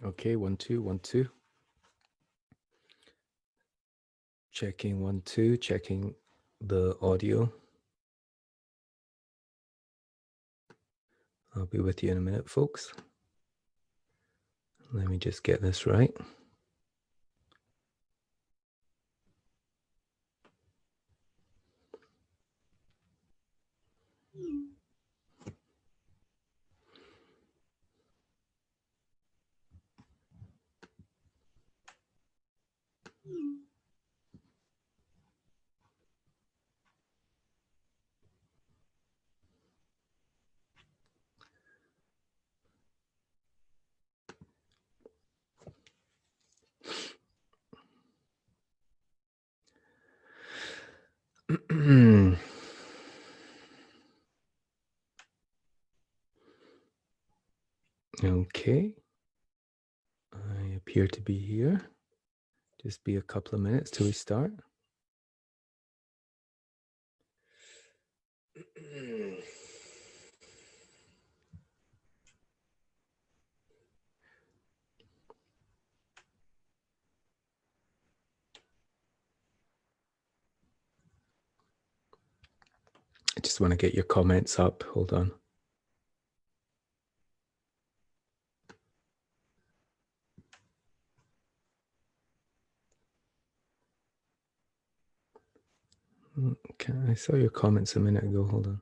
Okay, 1, 2, 1, 2. Checking 1, 2, checking the audio. I'll be with you in a minute, folks. Let me just get this right. Okay. I appear to be here. Just be a couple of minutes till we start. I just want to get your comments up. Hold on. Okay, I saw your comments a minute ago. Hold on.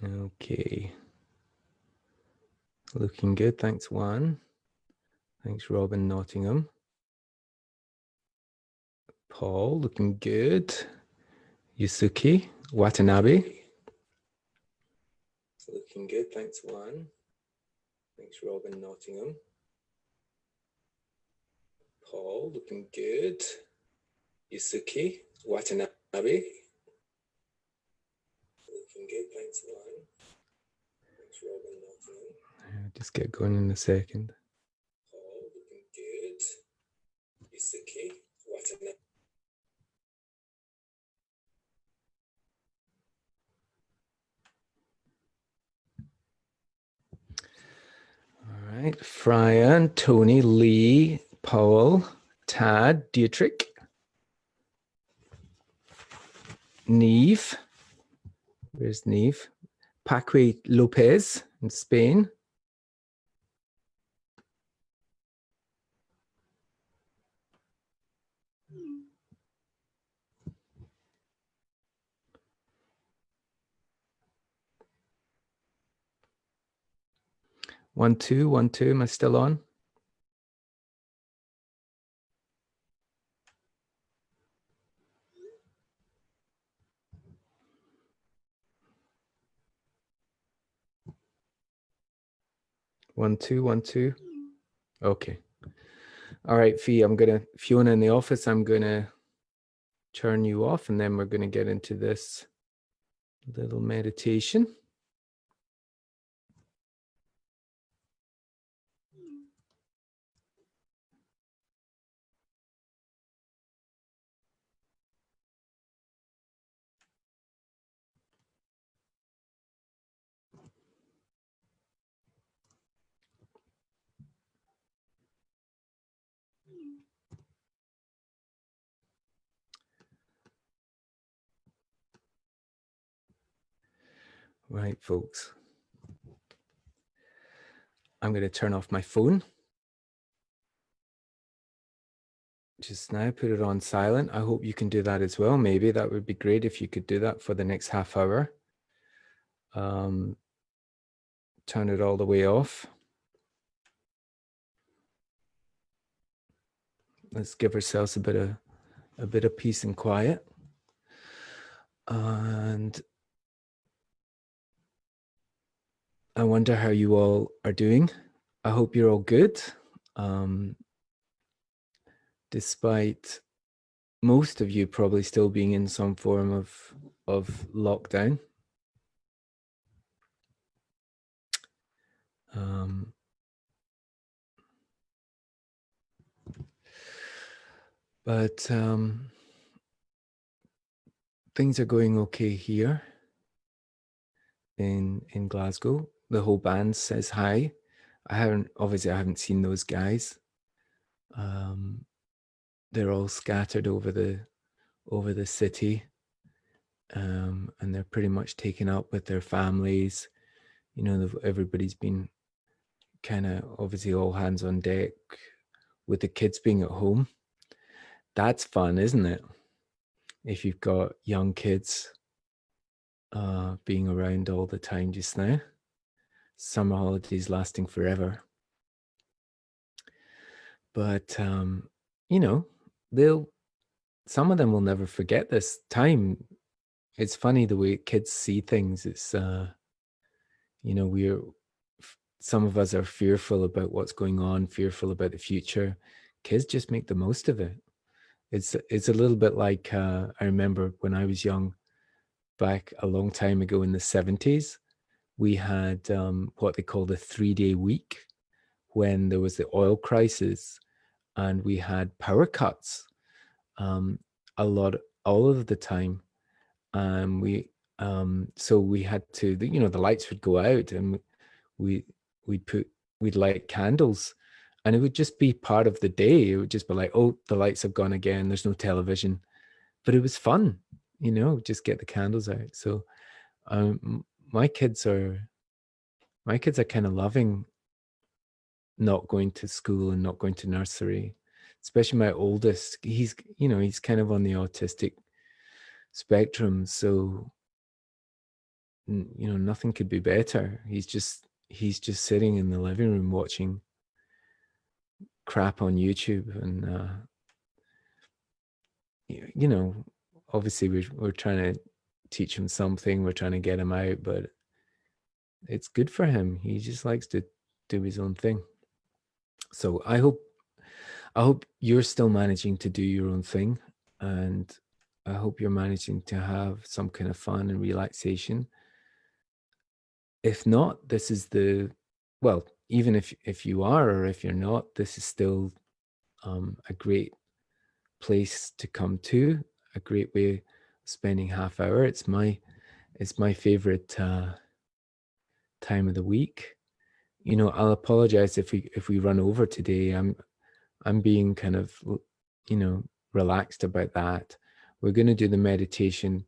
Okay. Looking good. Thanks, Juan. Thanks, Robin Nottingham. Paul, looking good. Yusuke Watanabe. Looking good. Thanks, Juan. Thanks, Robin Nottingham. Paul, looking good. Yusuke Watanabe. Looking good. Thanks, Juan. Thanks, Robin Nottingham. I'll just get going in a second. Paul, looking good. Yusuke Watanabe. All right, Frian, Tony, Lee, Paul, Tad, Dietrich, Neve. Where's Neve? Paque Lopez in Spain. One, two, 1, 2. Am I still on? One, two, 1, 2. Okay. All right, Fee, Fiona in the office, I'm gonna turn you off and then we're gonna get into this little meditation. Right, folks. I'm going to turn off my phone. Just now, put it on silent. I hope you can do that as well. Maybe that would be great if you could do that for the next half hour. Turn it all the way off. Let's give ourselves a bit of peace and quiet. And I wonder how you all are doing. I hope you're all good. Despite most of you probably still being in some form of lockdown. But things are going okay here in Glasgow. The whole band says hi. I haven't seen those guys. They're all scattered over the city, and they're pretty much taken up with their families. You know, everybody's been kind of obviously all hands on deck with the kids being at home. That's fun, isn't it? If you've got young kids being around all the time just now. Summer holidays lasting forever. But you know, some of them will never forget this time. It's funny the way kids see things. It's you know, some of us are fearful about what's going on, fearful about the future. Kids just make the most of it. It's a little bit like I remember when I was young, back a long time ago in the 70s, we had what they called a 3-day week when there was the oil crisis and we had power cuts all of the time. So we had to, the lights would go out and we we'd put we'd light candles, and it would just be part of the day. It would just be like, oh, the lights have gone again. There's no television, but it was fun, just get the candles out. So um, my kids are kind of loving not going to school and not going to nursery, especially my oldest. He's kind of on the autistic spectrum, so nothing could be better. He's just sitting in the living room watching crap on YouTube, and obviously we're trying to teach him something. We're trying to get him out, but it's good for him. He just likes to do his own thing. So I hope you're still managing to do your own thing, and I hope you're managing to have some kind of fun and relaxation. If not, even if you are, or if you're not, this is still a great place to come to, a great way of spending half hour. It's my favorite time of the week. I'll apologize if we run over today. I'm being kind of, relaxed about that. We're going to do the meditation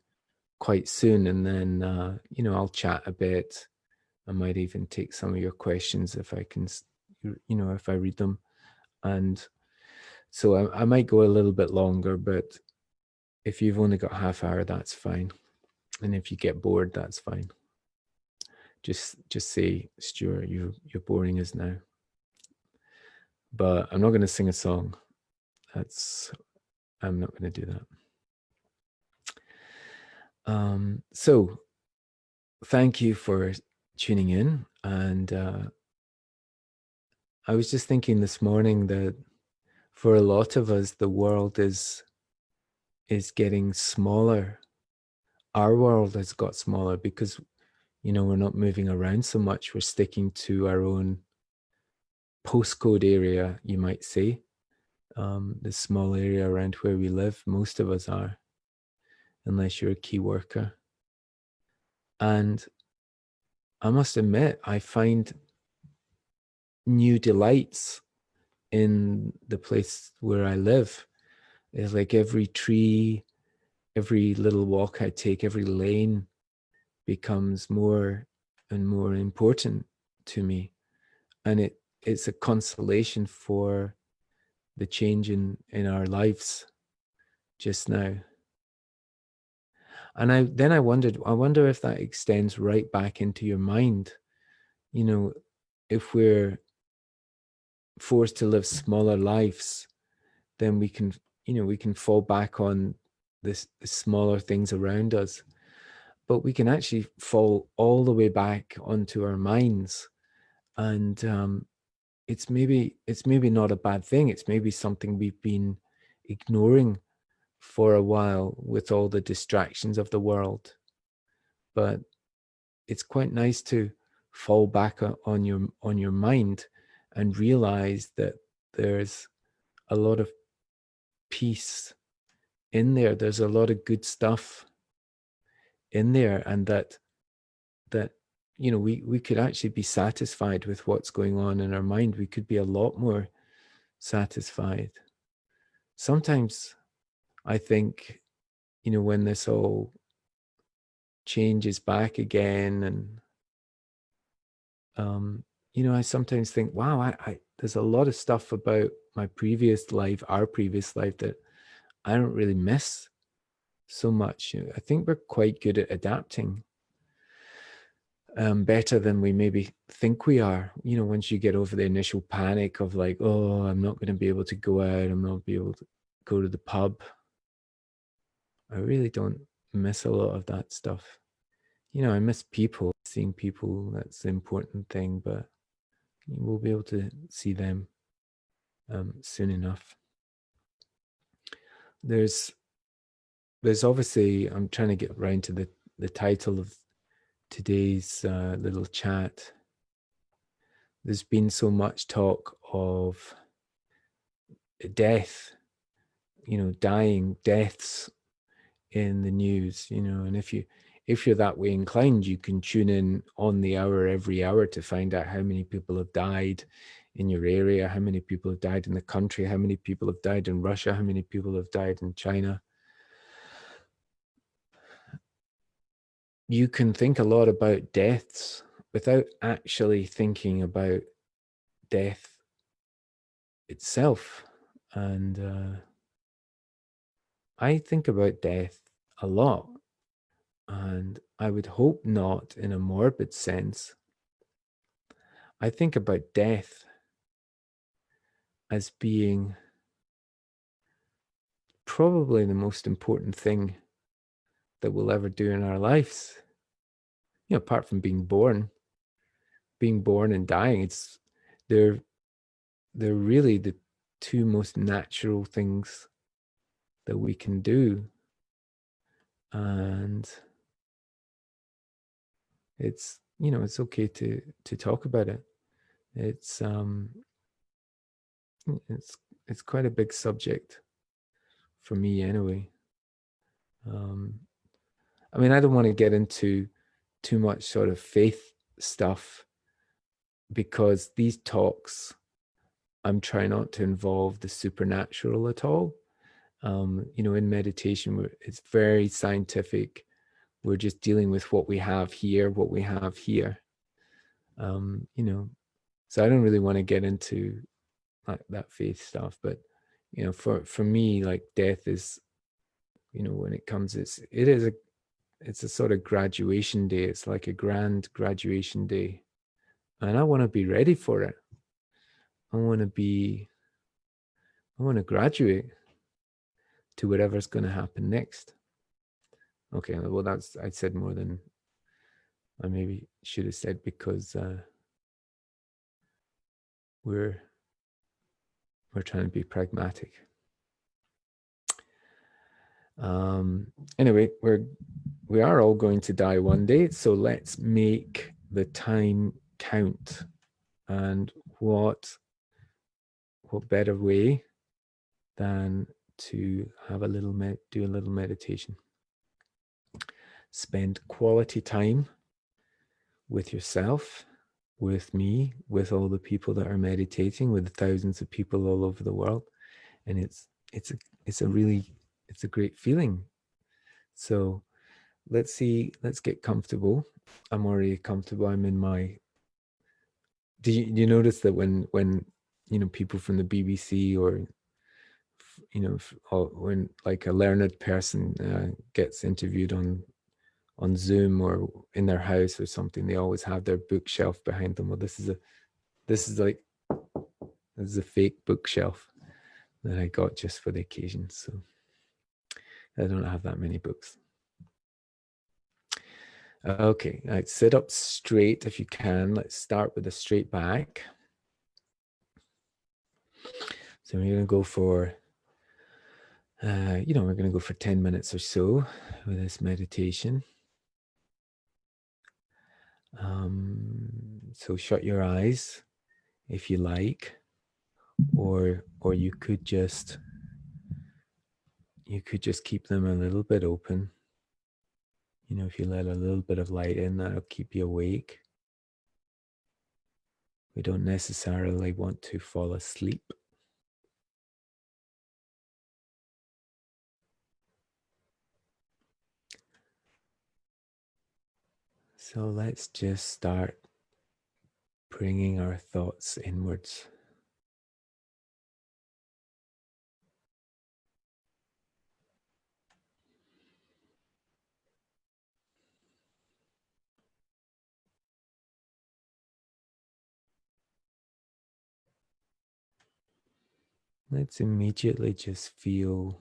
quite soon, and then I'll chat a bit. I might even take some of your questions if I can, if I read them. And so I might go a little bit longer, but if you've only got half hour, that's fine. And if you get bored, that's fine. Just say, Stuart, you're boring us now. But I'm not going to sing a song. I'm not going to do that. So thank you for tuning in. And I was just thinking this morning that for a lot of us, the world is getting smaller. Our world has got smaller because, we're not moving around so much. We're sticking to our own postcode area, you might say. The small area around where we live, most of us are, unless you're a key worker. And I must admit, I find new delights in the place where I live. It's like every tree, every little walk I take, every lane becomes more and more important to me. And it's a consolation for the change in our lives just now. And I wonder if that extends right back into your mind. If we're forced to live smaller lives, then we can fall back on the smaller things around us. But we can actually fall all the way back onto our minds. And it's maybe not a bad thing. It's maybe something we've been ignoring for a while with all the distractions of the world. But it's quite nice to fall back on your mind and realize that there's a lot of peace in there. There's a lot of good stuff in there, and that we could actually be satisfied with what's going on in our mind. We could be a lot more satisfied. Sometimes I think, when this all changes back again, and I sometimes think, wow, I there's a lot of stuff about my previous life, our previous life, that I don't really miss so much. I think we're quite good at adapting, better than we maybe think we are. Once you get over the initial panic of like, oh, I'm not going to be able to go out, I'm not be able to go to the pub, I really don't miss a lot of that stuff. I miss people, seeing people, that's the important thing, but we'll be able to see them soon enough. There's obviously, I'm trying to get around to the title of today's little chat. There's been so much talk of death, dying, deaths in the news, and if you're that way inclined, you can tune in on the hour every hour to find out how many people have died in your area, how many people have died in the country, how many people have died in Russia, how many people have died in China. You can think a lot about deaths without actually thinking about death itself. And I think about death a lot, and I would hope not in a morbid sense. I think about death as being probably the most important thing that we'll ever do in our lives. Apart from being born and dying, they're really the two most natural things that we can do. And it's okay to talk about it. It's quite a big subject for me anyway. I don't want to get into too much sort of faith stuff, because these talks, I'm trying not to involve the supernatural at all. In meditation, it's very scientific. We're just dealing with what we have here. So I don't really want to get into that faith stuff. But, for me, like, death is, when it comes, it's a sort of graduation day. It's like a grand graduation day. And I want to be ready for it. I want to graduate to whatever's going to happen next. Okay, well, I said more than I maybe should have said, because we're trying to be pragmatic. Anyway, we are all going to die one day, so let's make the time count. And what better way than to have do a little meditation. Spend quality time with yourself, with me, with all the people that are meditating, with the thousands of people all over the world. And it's a great feeling. So let's get comfortable. I'm already comfortable. I'm in my, do you notice that when people from the BBC, or when like a learned person gets interviewed on Zoom or in their house or something, they always have their bookshelf behind them. Well, this is a fake bookshelf that I got just for the occasion. So I don't have that many books. Okay, right, sit up straight if you can. Let's start with a straight back. So we're going to go for We're going to go for 10 minutes or so with this meditation. So shut your eyes if you like, or you could just keep them a little bit open. If you let a little bit of light in, that'll keep you awake. We don't necessarily want to fall asleep. So let's just start bringing our thoughts inwards. Let's immediately just feel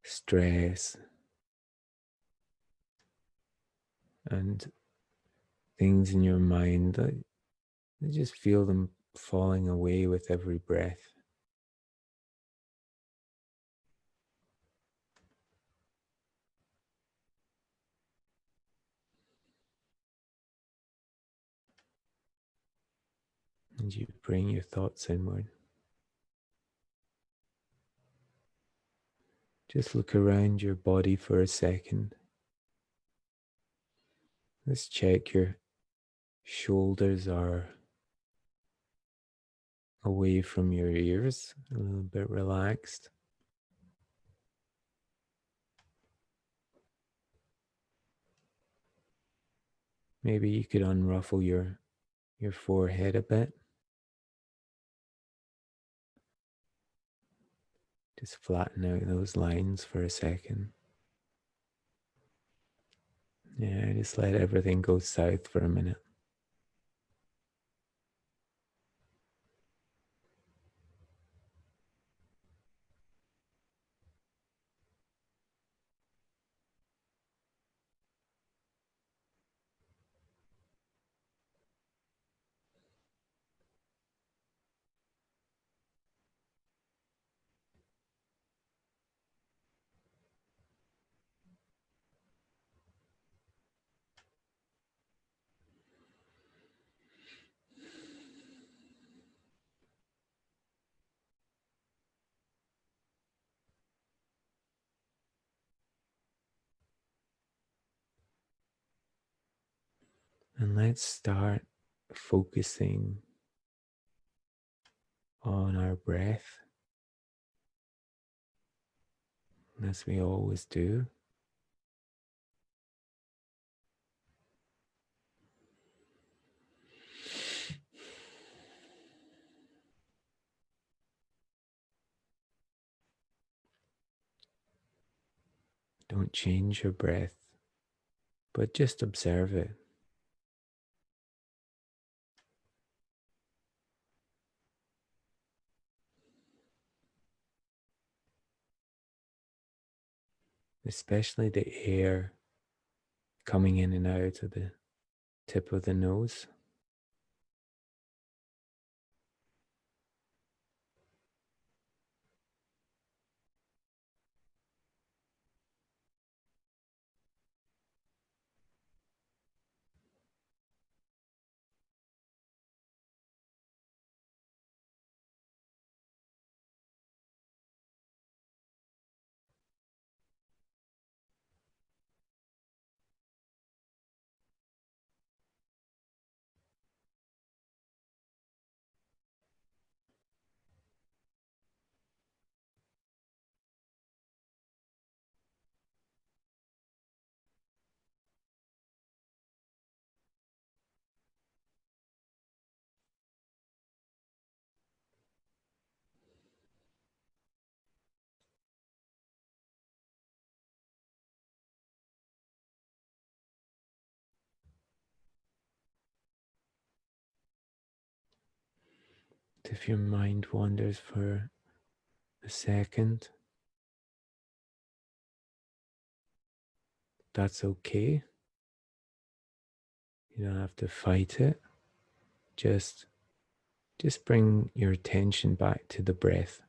stress and things in your mind that just feel them falling away with every breath. And you bring your thoughts inward. Just look around your body for a second. Let's check your shoulders are away from your ears, a little bit relaxed. Maybe you could unruffle your forehead a bit. Just flatten out those lines for a second. Yeah, just let everything go south for a minute. And let's start focusing on our breath, as we always do. Don't change your breath, but just observe it. Especially the air coming in and out of the tip of the nose. If your mind wanders for a second, that's okay. You don't have to fight it. Just bring your attention back to the breath.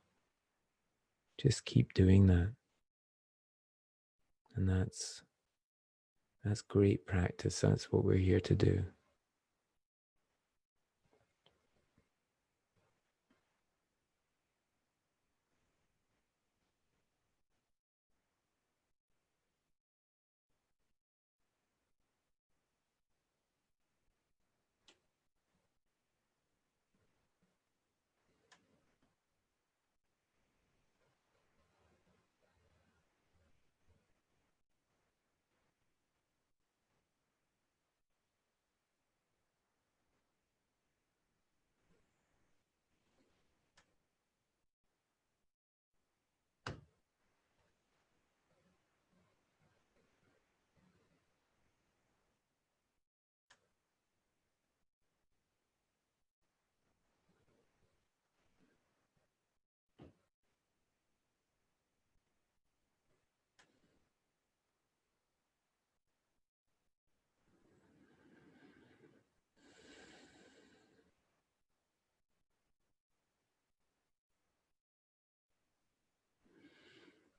Just keep doing that. And that's great practice. That's what we're here to do.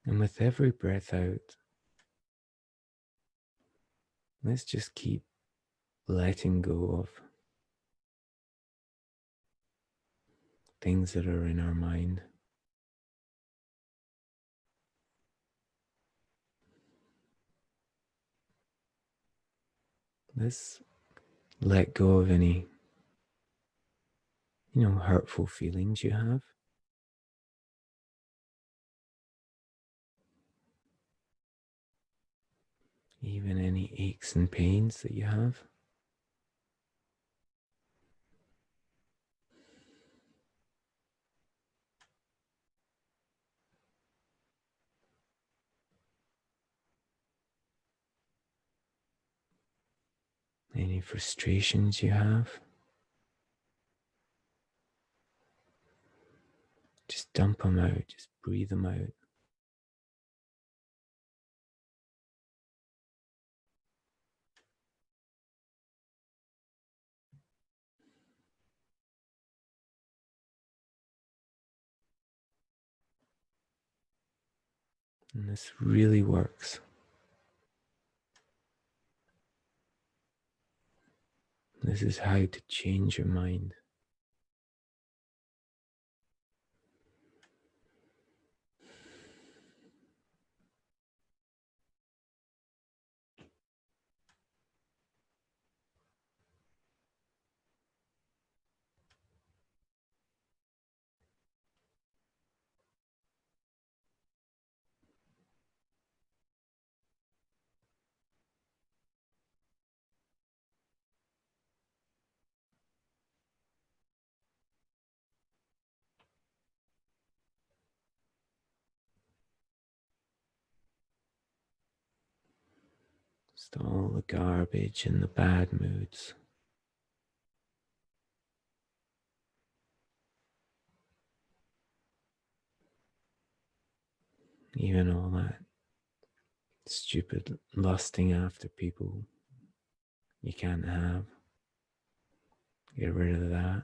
And with every breath out, let's just keep letting go of things that are in our mind. Let's let go of any, hurtful feelings you have. Even any aches and pains that you have. Any frustrations you have. Just dump them out, just breathe them out. And this really works. This is how to change your mind. Just all the garbage and the bad moods. Even all that stupid lusting after people you can't have. Get rid of that.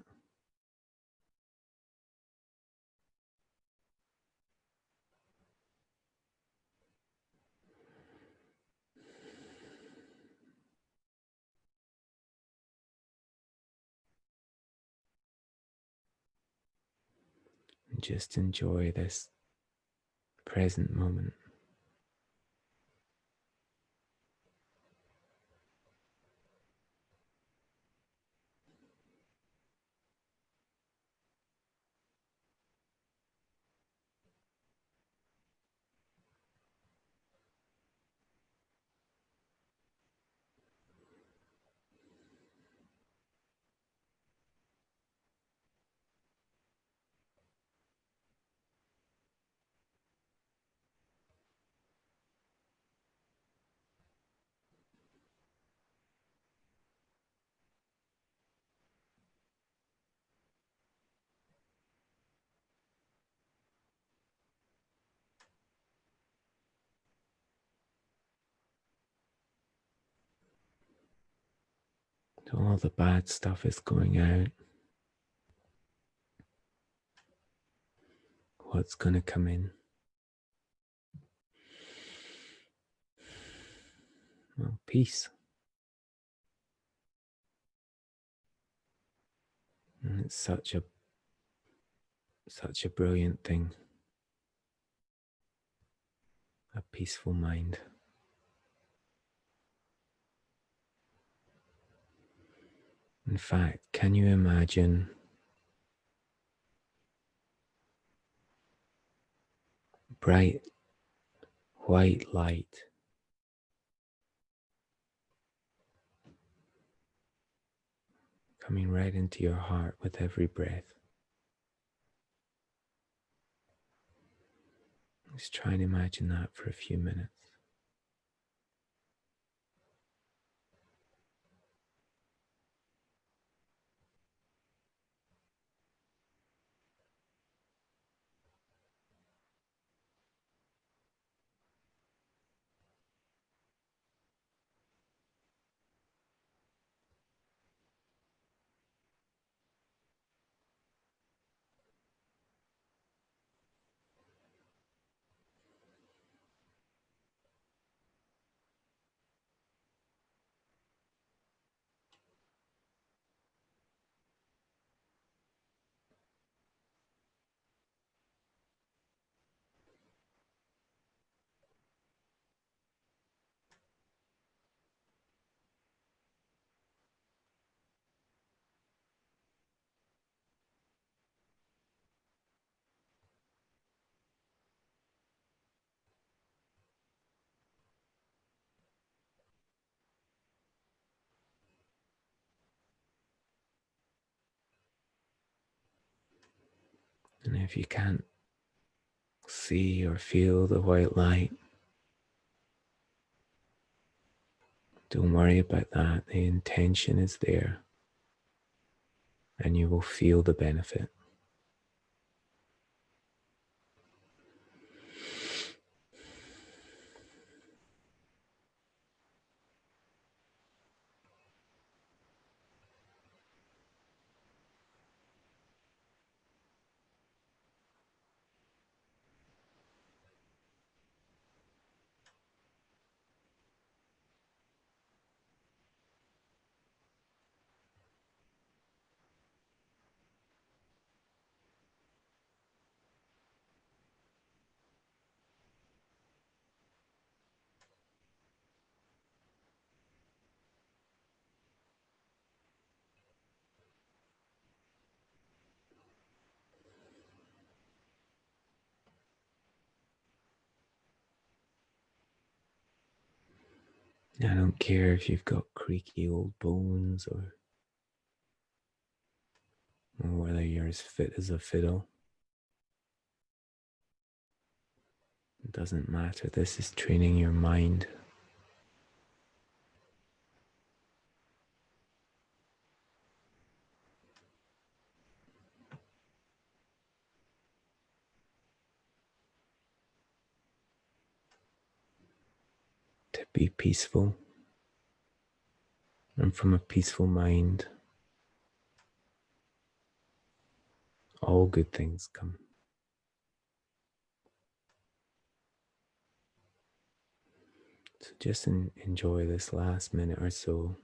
And just enjoy this present moment. So all the bad stuff is going out. What's going to come in? Well, peace. And it's such a brilliant thing. A peaceful mind. In fact, can you imagine bright white light coming right into your heart with every breath? Just try and imagine that for a few minutes. And if you can't see or feel the white light, don't worry about that. The intention is there, and you will feel the benefit. I don't care if you've got creaky old bones or whether you're as fit as a fiddle. It doesn't matter. This is training your mind. To be peaceful. And from a peaceful mind, all good things come. So just enjoy this last minute or so.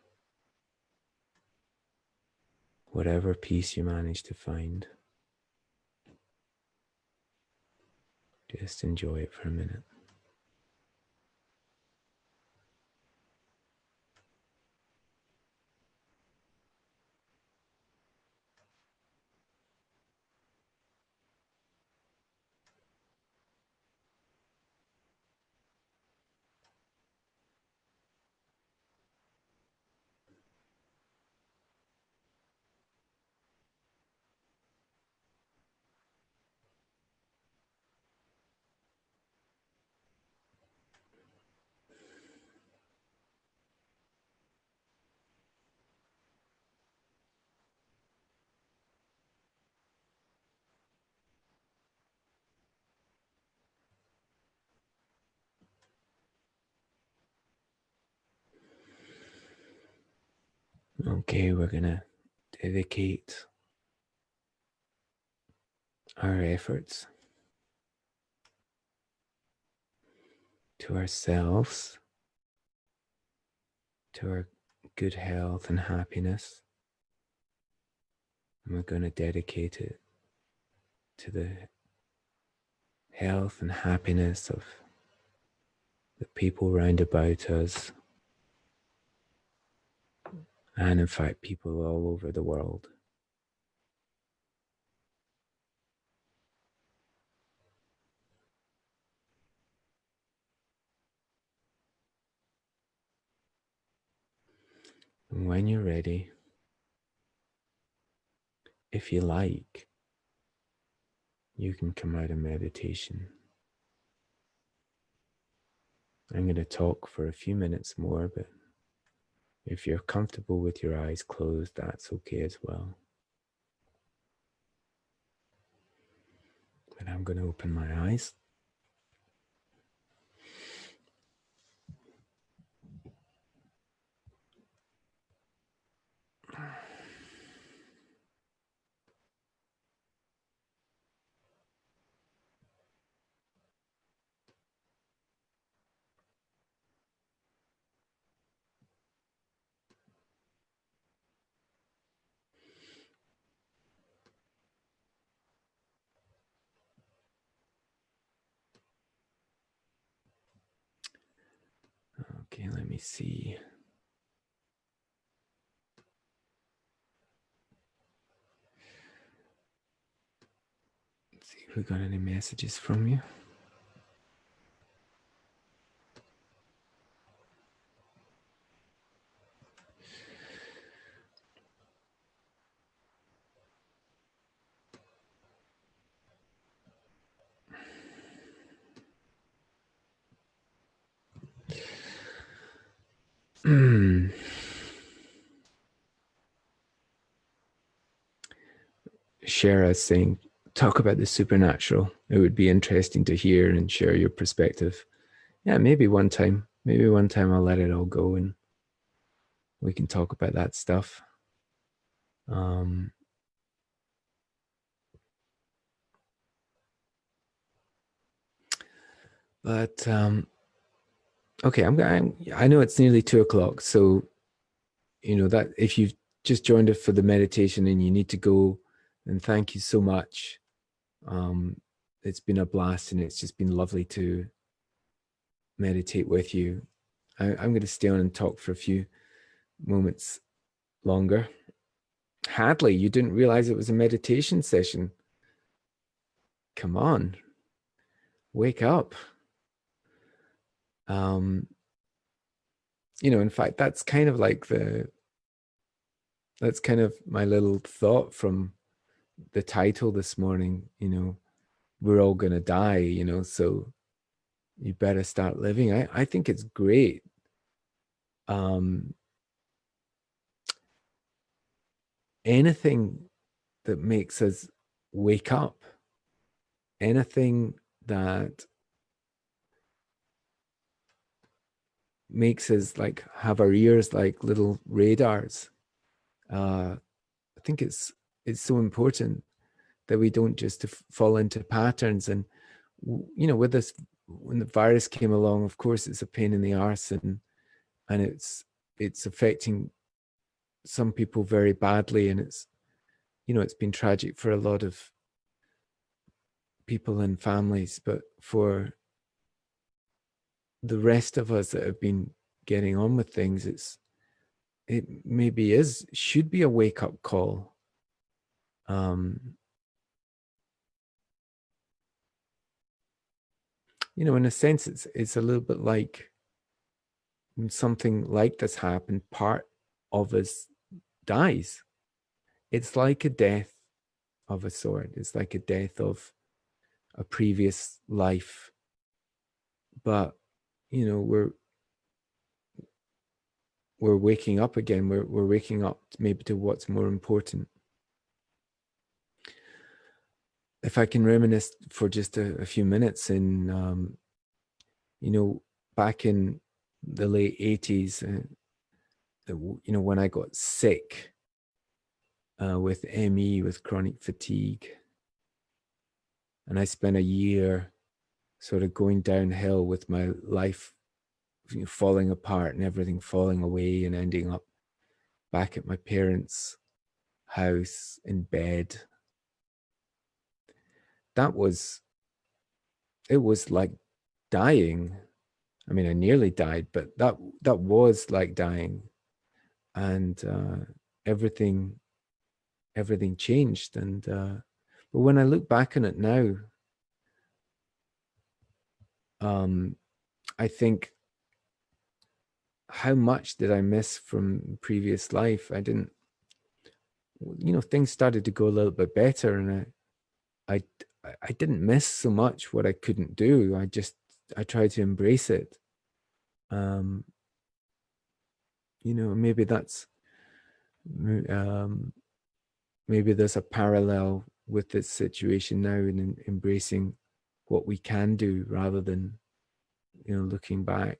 Whatever peace you manage to find, just enjoy it for a minute. Okay, we're going to dedicate our efforts to ourselves to our good health and happiness. And we're going to dedicate it to the health and happiness of the people round about us, and in fact, people all over the world. And when you're ready, if you like, you can come out of meditation. I'm going to talk for a few minutes more, but if you're comfortable with your eyes closed, that's okay as well. But I'm going to open my eyes. Okay, let me see. Let's see if we got any messages from you. Shara saying, talk about the supernatural. It would be interesting to hear and share your perspective. Yeah, maybe one time I'll let it all go and we can talk about that stuff. But okay, I know it's nearly 2:00, so you know that if you've just joined us for the meditation and you need to go, then thank you so much. It's been a blast and it's just been lovely to meditate with you. I'm going to stay on and talk for a few moments longer. Hadley, you didn't realize it was a meditation session. Come on, wake up. You know, in fact, that's kind of my little thought from the title this morning. You know, we're all going to die, you know, so you better start living. I think it's great. Anything that makes us wake up, anything that makes us like have our ears like little radars. I think it's so important that we don't just fall into patterns. And you know, with this, when the virus came along, of course, it's a pain in the arse, and it's affecting some people very badly, and it's, you know, it's been tragic for a lot of people and families, but for the rest of us that have been getting on with things, it maybe should be a wake-up call. You know, in a sense, it's a little bit like when something like this happened, part of us dies. It's like a death of a sort. It's like a death of a previous life. But, you know, we're waking up again. We're waking up maybe to what's more important. If I can reminisce for just a few minutes, in you know, back in the late 80s, you know, when I got sick with ME, with chronic fatigue, and I spent a year sort of going downhill with my life falling apart and everything falling away and ending up back at my parents' house in bed. It was like dying. I mean, I nearly died, but that was like dying, and everything changed. And but when I look back on it now, I think, how much did I miss from previous life? I didn't, things started to go a little bit better, and I, I didn't miss so much what I couldn't do. I tried to embrace it. Um, maybe that's, um, maybe there's a parallel with this situation now in embracing what we can do rather than, looking back.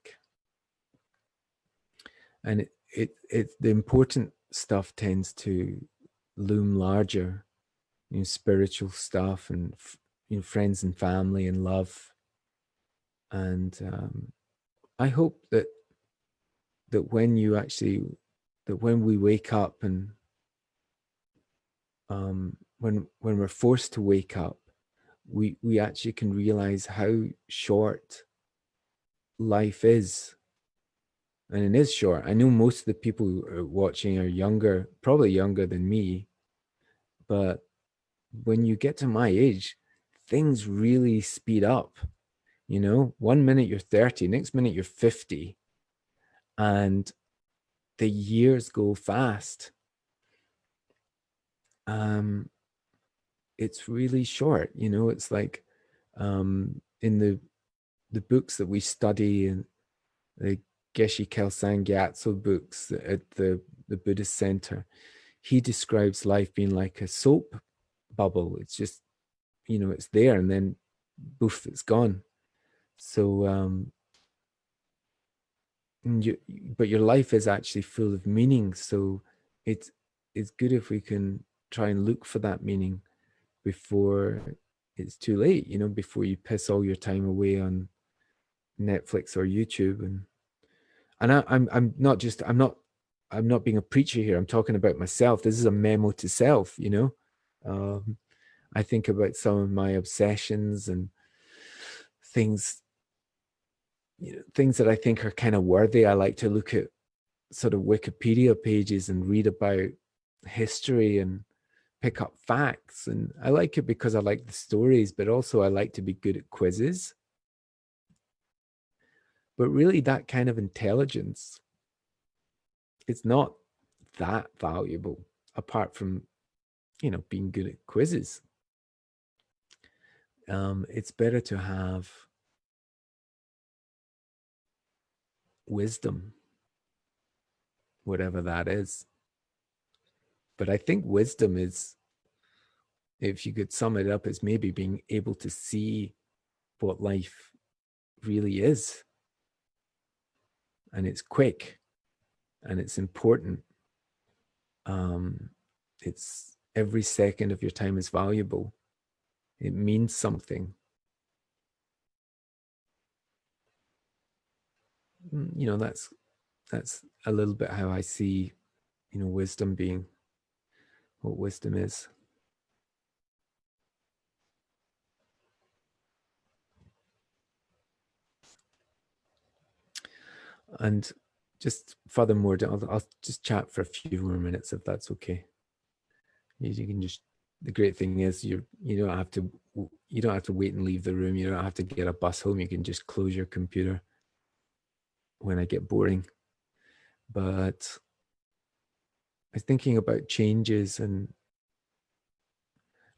And the important stuff tends to loom larger, spiritual stuff and, friends and family and love. And I hope that when you actually, that when we wake up and when we're forced to wake up, we actually can realize how short life is. And it is short. I know most of the people who are watching are younger, probably younger than me, but when you get to my age, things really speed up. 1 minute you're 30, next minute you're 50, and the years go fast. It's really short. It's like, in the books that we study, and the Geshe Kelsang Gyatso books at the Buddhist Center, he describes life being like a soap bubble. It's just, it's there, and then boof, it's gone. So but your life is actually full of meaning. So it's good if we can try and look for that meaning before it's too late, before you piss all your time away on Netflix or YouTube. And I'm not just, I'm not being a preacher here. I'm talking about myself. This is a memo to self. I think about some of my obsessions and things, things that I think are kind of worthy. I like to look at sort of Wikipedia pages and read about history and pick up facts. And I like it because I like the stories, but also I like to be good at quizzes. But really, that kind of intelligence, it's not that valuable apart from, being good at quizzes. It's better to have wisdom, whatever that is. But I think wisdom is, if you could sum it up, as maybe being able to see what life really is. And it's quick and it's important. It's every second of your time is valuable. It means something. That's a little bit how I see, wisdom being, what wisdom is. And just furthermore, I'll just chat for a few more minutes if that's okay. You can just, the great thing is you don't have to wait and leave the room. You don't have to get a bus home. You can just close your computer when I get boring. But I was thinking about changes, and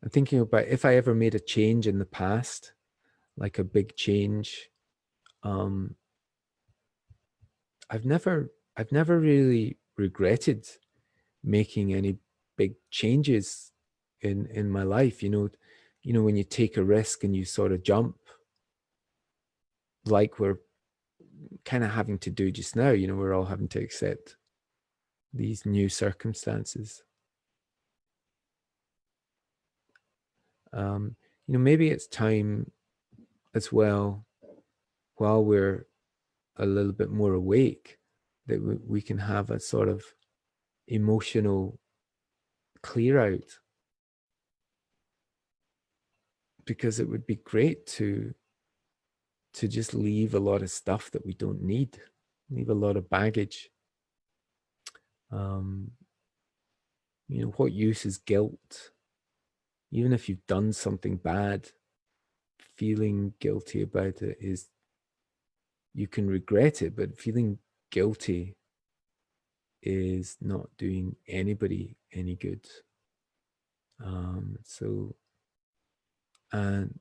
I'm thinking about if I ever made a change in the past, like a big change. I've never really regretted making any big changes in my life. When you take a risk and you sort of jump, like we're kind of having to do just now. We're all having to accept these new circumstances. Maybe it's time as well, while we're a little bit more awake, that we can have a sort of emotional clear out, because it would be great to just leave a lot of stuff that we don't need, leave a lot of baggage. What use is guilt? Even if you've done something bad, feeling guilty about it is, you can regret it, but feeling guilty is not doing anybody any good. And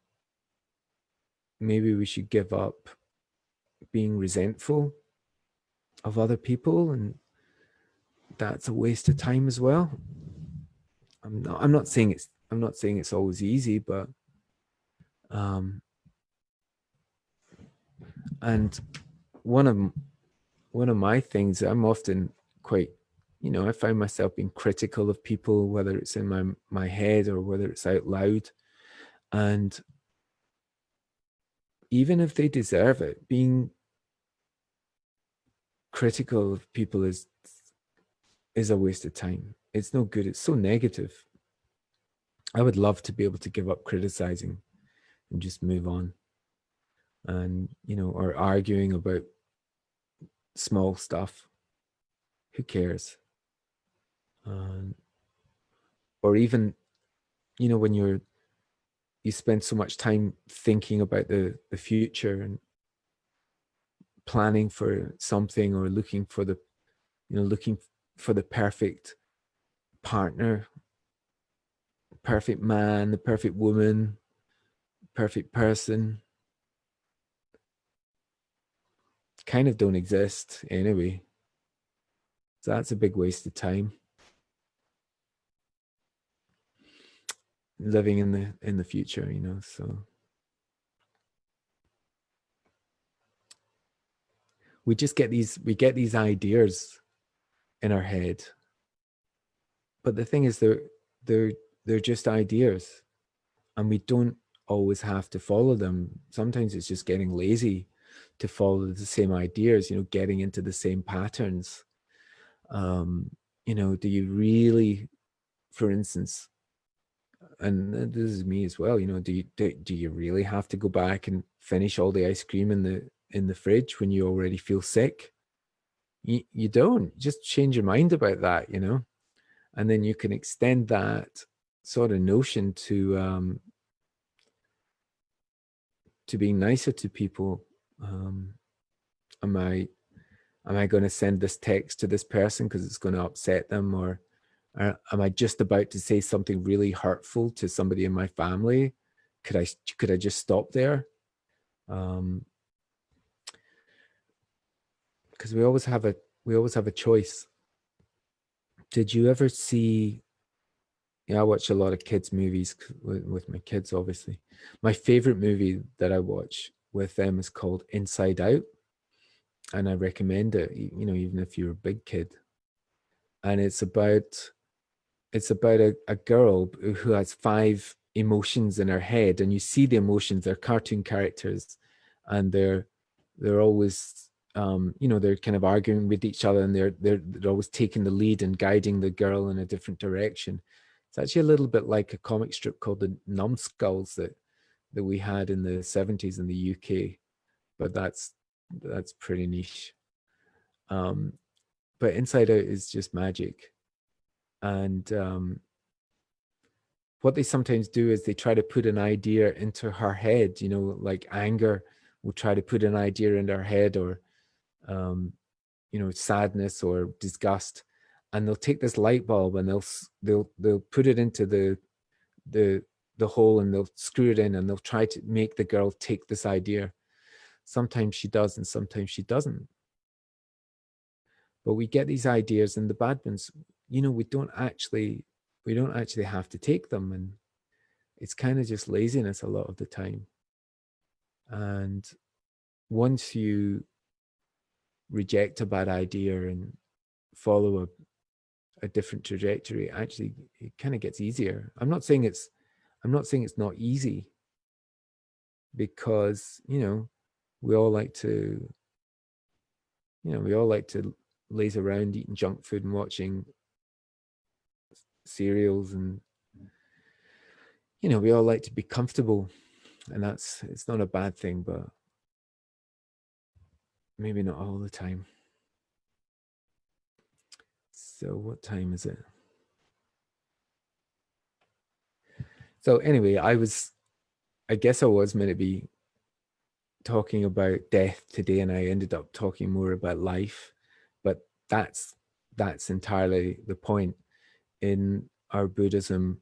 maybe we should give up being resentful of other people, and that's a waste of time as well. I'm not saying it's always easy, but and one of my things, I'm often quite, I find myself being critical of people, whether it's in my head or whether it's out loud. And even if they deserve it, being critical of people is a waste of time. It's no good. It's so negative. I would love to be able to give up criticizing and just move on. And, or arguing about small stuff. Who cares? Or even, when you spend so much time thinking about the future and planning for something, or looking for the perfect partner, perfect man, the perfect woman, perfect person, kind of don't exist anyway. So that's a big waste of time. Living in the future, so we get these ideas in our head. But the thing is, they're just ideas, and we don't always have to follow them. Sometimes it's just getting lazy to follow the same ideas, getting into the same patterns. Do you really, for instance, and this is me as well, do you really have to go back and finish all the ice cream in the fridge when you already feel sick? You don't. Just change your mind about that, and then you can extend that sort of notion to being nicer to people. Am I going to send this text to this person because it's going to upset them, or am I just about to say something really hurtful to somebody in my family? Could I just stop there? Because we always have a choice. Did you ever see? Yeah, I watch a lot of kids movies with my kids, obviously. My favorite movie that I watch with them is called Inside Out, and I recommend it. Even if you're a big kid. And it's about a girl who has 5 emotions in her head, and you see the emotions. They're cartoon characters, and they're always they're kind of arguing with each other, and they're always taking the lead and guiding the girl in a different direction. It's actually a little bit like a comic strip called the Numbskulls that we had in the 70s in the UK, but that's pretty niche. But Inside Out is just magic. And what they sometimes do is they try to put an idea into her head, like anger will try to put an idea in her head, or sadness or disgust, and they'll take this light bulb and they'll put it into the hole, and they'll screw it in, and they'll try to make the girl take this idea. Sometimes she does, and sometimes she doesn't. But we get these ideas, and the bad ones, we don't actually have to take them, and it's kind of just laziness a lot of the time. And once you reject a bad idea and follow a different trajectory, actually it kind of gets easier. I'm not saying it's not easy, because we all like to we all like to laze around eating junk food and watching cereals, and we all like to be comfortable, and it's not a bad thing, but maybe not all the time. So what time is it? So anyway, I guess I was meant to be talking about death today, and I ended up talking more about life, but that's entirely the point. In our Buddhism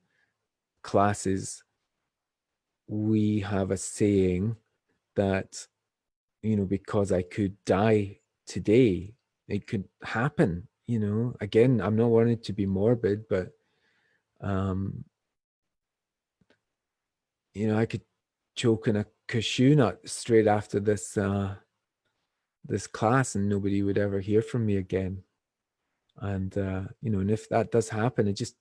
classes, we have a saying that, because I could die today, it could happen. Again, I'm not wanting to be morbid, but I could choke on a cashew nut straight after this class, and nobody would ever hear from me again. And and if that does happen, it just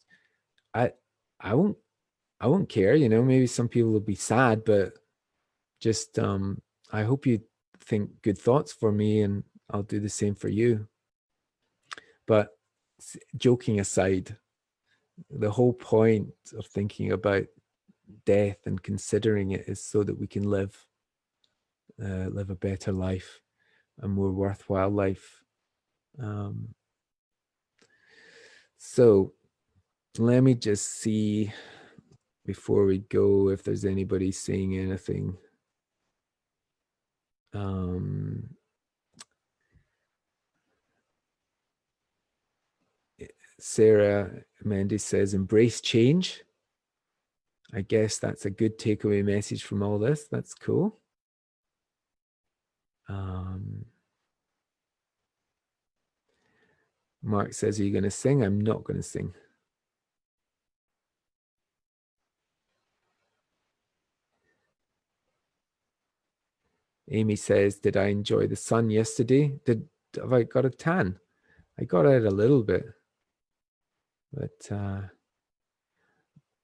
I I won't care. Maybe some people will be sad, but just I hope you think good thoughts for me, and I'll do the same for you. But joking aside, the whole point of thinking about death and considering it is so that we can live a better life, a more worthwhile life. So let me just see before we go if there's anybody saying anything. Sarah Mandy says, embrace change. I guess that's a good takeaway message from all this. That's cool. Mark says, are you going to sing? I'm not going to sing. Amy says, did I enjoy the sun yesterday? Have I got a tan? I got out a little bit. But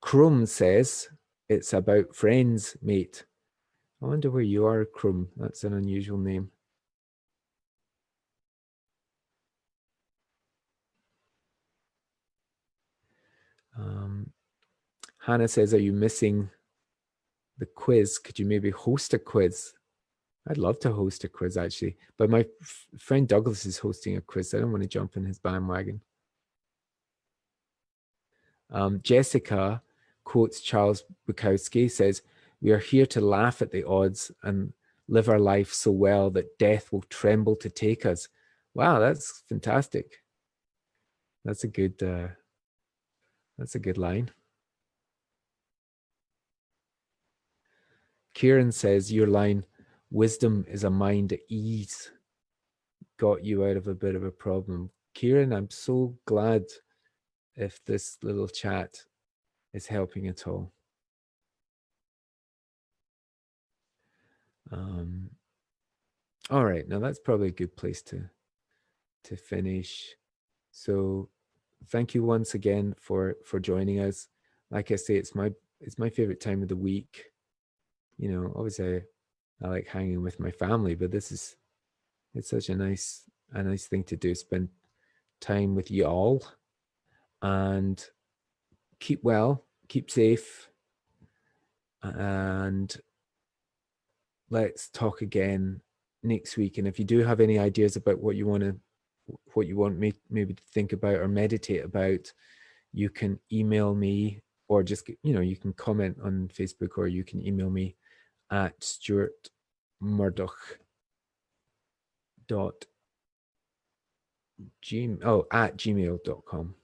Crum says, it's about friends, mate. I wonder where you are, Crum. That's an unusual name. Hannah says, are you missing the quiz? Could you maybe host a quiz? I'd love to host a quiz, actually. But my friend Douglas is hosting a quiz. I don't want to jump in his bandwagon. Jessica quotes Charles Bukowski, says, we are here to laugh at the odds and live our life so well that death will tremble to take us. Wow, that's fantastic. That's a good line. Kieran says, your line, wisdom is a mind at ease, got you out of a bit of a problem. Kieran, I'm so glad if this little chat is helping at all. All right, now that's probably a good place to finish. So thank you once again for joining us. Like I say, it's my favorite time of the week. Obviously I like hanging with my family, but it's such a nice thing to do, spend time with you all, and keep well, keep safe, and let's talk again next week. And if you do have any ideas about what you want me maybe to think about or meditate about, you can email me, or just you can comment on Facebook, or you can email me at Stuart Murdoch at gmail.com.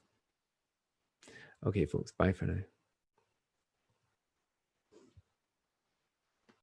Okay, folks, bye for now.